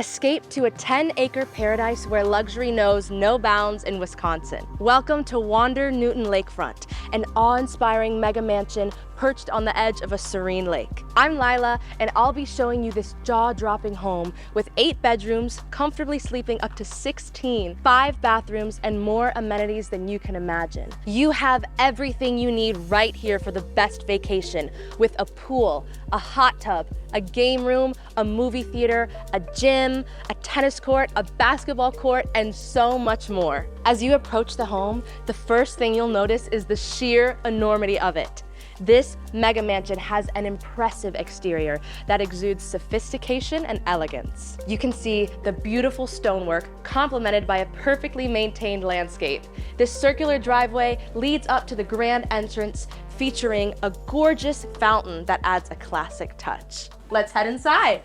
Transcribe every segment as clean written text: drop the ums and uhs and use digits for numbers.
Escape to a 10-acre paradise where luxury knows no bounds in Wisconsin. Welcome to Wander Newton Lakefront, an awe-inspiring mega mansion perched on the edge of a serene lake. I'm Lila, and I'll be showing you this jaw-dropping home with 8 bedrooms, comfortably sleeping up to 16, 5 bathrooms, and more amenities than you can imagine. You have everything you need right here for the best vacation, with a pool, a hot tub, a game room, a movie theater, a gym, a tennis court, a basketball court, and so much more. As you approach the home, the first thing you'll notice is the sheer enormity of it. This mega mansion has an impressive exterior that exudes sophistication and elegance. You can see the beautiful stonework complemented by a perfectly maintained landscape. This circular driveway leads up to the grand entrance, featuring a gorgeous fountain that adds a classic touch. Let's head inside.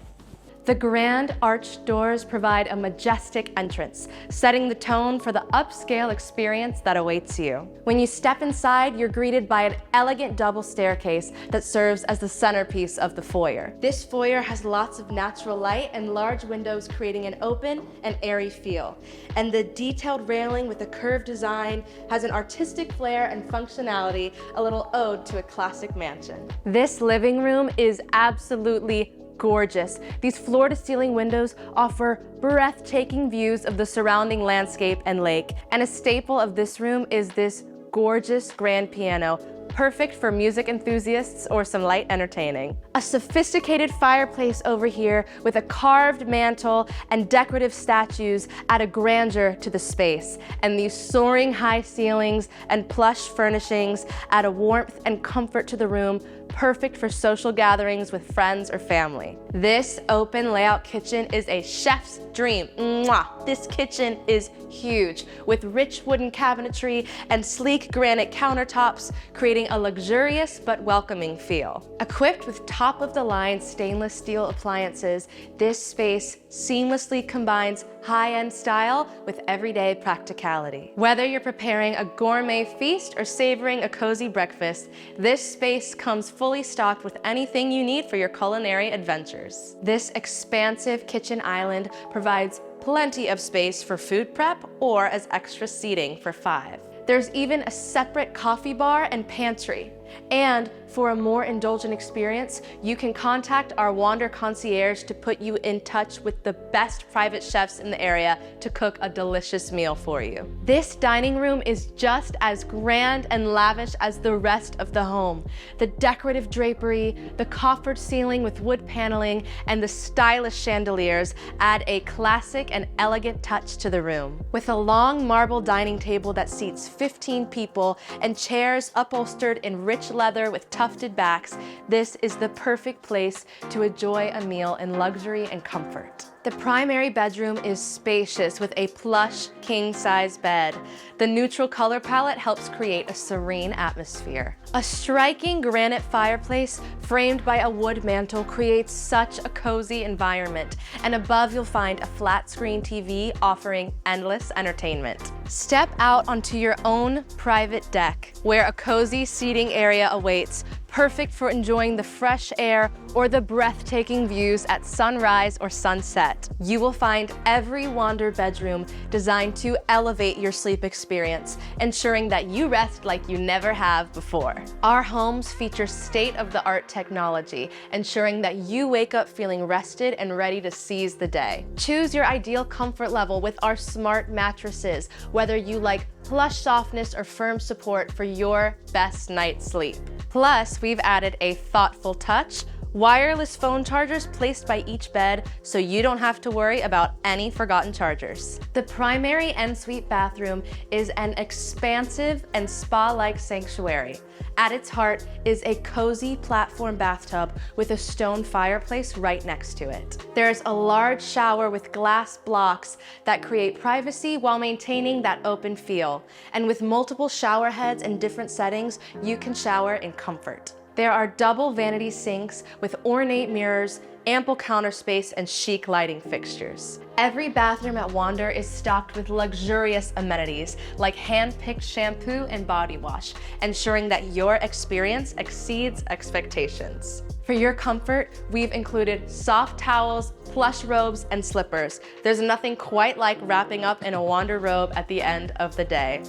The grand arched doors provide a majestic entrance, setting the tone for the upscale experience that awaits you. When you step inside, you're greeted by an elegant double staircase that serves as the centerpiece of the foyer. This foyer has lots of natural light and large windows, creating an open and airy feel. And the detailed railing with a curved design has an artistic flair and functionality, a little ode to a classic mansion. This living room is absolutely gorgeous. These floor-to-ceiling windows offer breathtaking views of the surrounding landscape and lake. And a staple of this room is this gorgeous grand piano, perfect for music enthusiasts or some light entertaining. A sophisticated fireplace over here with a carved mantel and decorative statues add a grandeur to the space. And these soaring high ceilings and plush furnishings add a warmth and comfort to the room, perfect for social gatherings with friends or family. This open layout kitchen is a chef's dream. Mwah! This kitchen is huge, with rich wooden cabinetry and sleek granite countertops, creating a luxurious but welcoming feel. Equipped with top-of-the-line stainless steel appliances, this space seamlessly combines high-end style with everyday practicality. Whether you're preparing a gourmet feast or savoring a cozy breakfast, this space comes fully stocked with anything you need for your culinary adventures. This expansive kitchen island provides plenty of space for food prep or as extra seating for 5. There's even a separate coffee bar and pantry. And for a more indulgent experience, you can contact our Wander concierge to put you in touch with the best private chefs in the area to cook a delicious meal for you. This dining room is just as grand and lavish as the rest of the home. The decorative drapery, the coffered ceiling with wood paneling, and the stylish chandeliers add a classic and elegant touch to the room. With a long marble dining table that seats 15 people and chairs upholstered in rich leather with tufted backs, this is the perfect place to enjoy a meal in luxury and comfort. The primary bedroom is spacious with a plush king-size bed. The neutral color palette helps create a serene atmosphere. A striking granite fireplace framed by a wood mantel creates such a cozy environment, and above you'll find a flat-screen TV offering endless entertainment. Step out onto your own private deck, where a cozy seating area awaits, perfect for enjoying the fresh air or the breathtaking views at sunrise or sunset. You will find every Wander bedroom designed to elevate your sleep experience, ensuring that you rest like you never have before. Our homes feature state-of-the-art technology, ensuring that you wake up feeling rested and ready to seize the day. Choose your ideal comfort level with our smart mattresses, whether you like plush softness or firm support for your best night's sleep. Plus, we've added a thoughtful touch, wireless phone chargers placed by each bed so you don't have to worry about any forgotten chargers. The primary ensuite bathroom is an expansive and spa-like sanctuary. At its heart is a cozy platform bathtub with a stone fireplace right next to it. There's a large shower with glass blocks that create privacy while maintaining that open feel. And with multiple shower heads in different settings, you can shower in comfort. There are double vanity sinks with ornate mirrors, ample counter space, and chic lighting fixtures. Every bathroom at Wander is stocked with luxurious amenities like hand-picked shampoo and body wash, ensuring that your experience exceeds expectations. For your comfort, we've included soft towels, plush robes, and slippers. There's nothing quite like wrapping up in a Wander robe at the end of the day.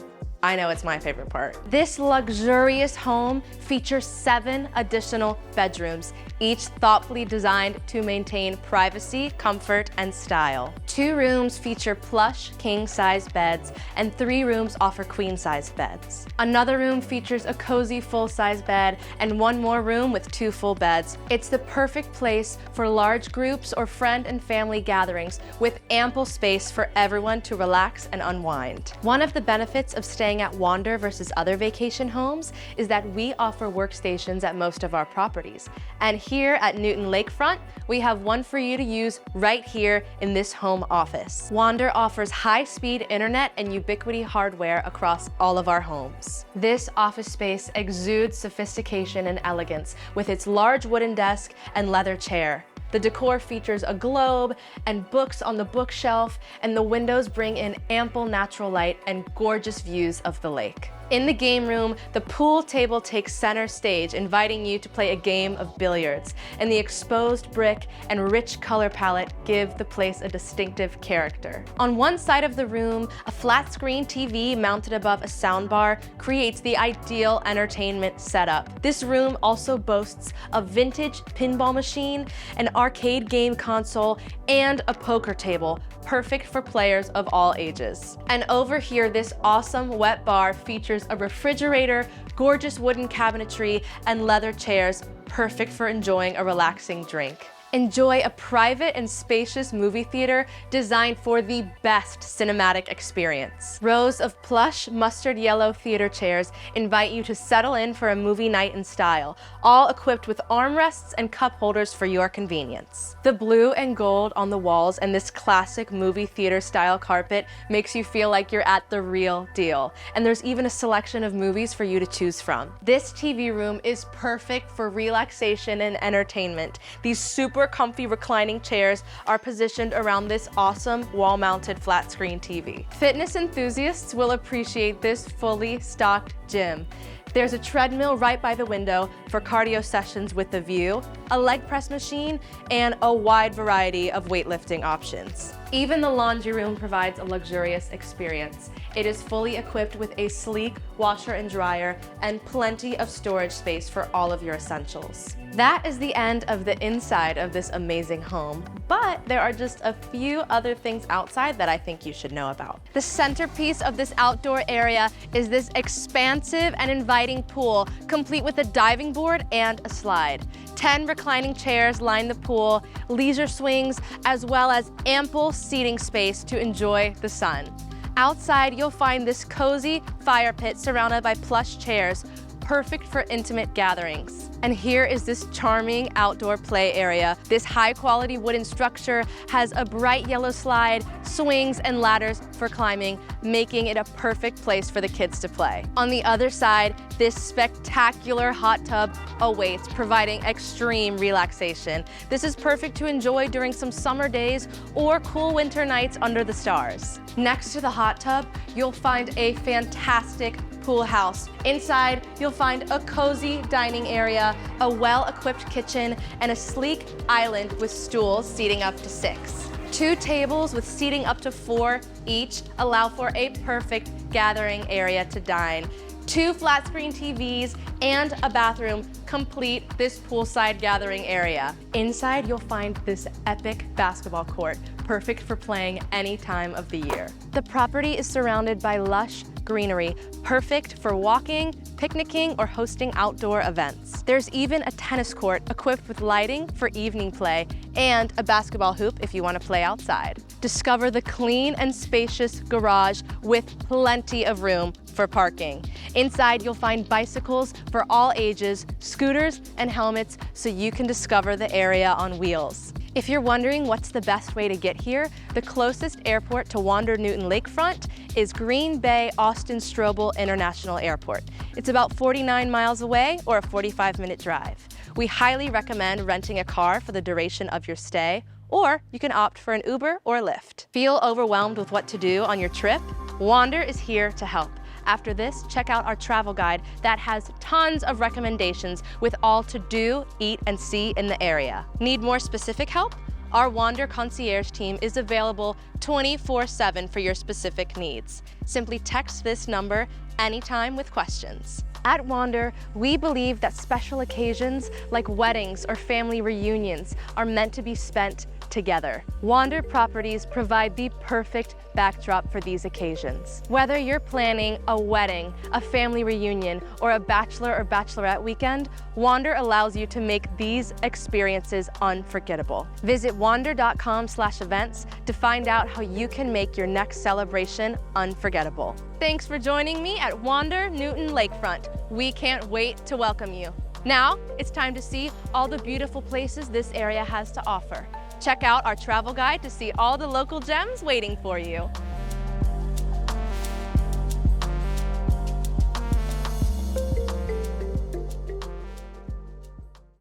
I know it's my favorite part. This luxurious home features 7 additional bedrooms, each thoughtfully designed to maintain privacy, comfort, and style. 2 rooms feature plush king-size beds, and 3 rooms offer queen-size beds. Another room features a cozy full-size bed, and 1 more room with 2 full beds. It's the perfect place for large groups or friend and family gatherings, with ample space for everyone to relax and unwind. One of the benefits of staying at Wander versus other vacation homes is that we offer workstations at most of our properties. And here at Newton Lakefront, we have one for you to use right here in this home office. Wander offers high-speed internet and Ubiquiti hardware across all of our homes. This office space exudes sophistication and elegance with its large wooden desk and leather chair. The decor features a globe and books on the bookshelf, and the windows bring in ample natural light and gorgeous views of the lake. In the game room, the pool table takes center stage, inviting you to play a game of billiards, and the exposed brick and rich color palette give the place a distinctive character. On one side of the room, a flat-screen TV mounted above a soundbar creates the ideal entertainment setup. This room also boasts a vintage pinball machine, an arcade game console, and a poker table, perfect for players of all ages. And over here, this awesome wet bar features a refrigerator, gorgeous wooden cabinetry, and leather chairs, perfect for enjoying a relaxing drink. Enjoy a private and spacious movie theater designed for the best cinematic experience. Rows of plush mustard yellow theater chairs invite you to settle in for a movie night in style, all equipped with armrests and cup holders for your convenience. The blue and gold on the walls and this classic movie theater style carpet makes you feel like you're at the real deal. And there's even a selection of movies for you to choose from. This TV room is perfect for relaxation and entertainment. These super comfy reclining chairs are positioned around this awesome wall-mounted flat-screen TV. Fitness enthusiasts will appreciate this fully stocked gym. There's a treadmill right by the window for cardio sessions with a view, a leg press machine, and a wide variety of weightlifting options. Even the laundry room provides a luxurious experience. It is fully equipped with a sleek washer and dryer and plenty of storage space for all of your essentials. That is the end of the inside of this amazing home, but there are just a few other things outside that I think you should know about. The centerpiece of this outdoor area is this expansive and inviting pool, complete with a diving board and a slide. 10 reclining chairs line the pool, leisure swings, as well as ample seating space to enjoy the sun. Outside, you'll find this cozy fire pit surrounded by plush chairs, perfect for intimate gatherings. And here is this charming outdoor play area. This high-quality wooden structure has a bright yellow slide, swings, and ladders for climbing, making it a perfect place for the kids to play. On the other side, this spectacular hot tub awaits, providing extreme relaxation. This is perfect to enjoy during some summer days or cool winter nights under the stars. Next to the hot tub, you'll find a fantastic pool house. Inside, you'll find a cozy dining area, a well-equipped kitchen, and a sleek island with stools seating up to 6. 2 tables with seating up to 4 each allow for a perfect gathering area to dine. 2 flat-screen TVs and a bathroom complete this poolside gathering area. Inside, you'll find this epic basketball court, perfect for playing any time of the year. The property is surrounded by lush greenery, perfect for walking, picnicking, or hosting outdoor events. There's even a tennis court equipped with lighting for evening play and a basketball hoop if you want to play outside. Discover the clean and spacious garage with plenty of room for parking. Inside, you'll find bicycles for all ages, scooters, and helmets so you can discover the area on wheels. If you're wondering what's the best way to get here, the closest airport to Wander Newton Lakefront is Green Bay Austin Strobel International Airport. It's about 49 miles away or a 45-minute drive. We highly recommend renting a car for the duration of your stay, or you can opt for an Uber or Lyft. Feel overwhelmed with what to do on your trip? Wander is here to help. After this, check out our travel guide that has tons of recommendations with all to do, eat, and see in the area. Need more specific help? Our Wander concierge team is available 24/7 for your specific needs. Simply text this number anytime with questions. At Wander, we believe that special occasions like weddings or family reunions are meant to be spent together. Wander properties provide the perfect backdrop for these occasions. Whether you're planning a wedding, a family reunion, or a bachelor or bachelorette weekend, Wander allows you to make these experiences unforgettable. Visit wander.com/events to find out how you can make your next celebration unforgettable. Thanks for joining me at Wander Newton Lakefront. We can't wait to welcome you. Now, it's time to see all the beautiful places this area has to offer. Check out our travel guide to see all the local gems waiting for you.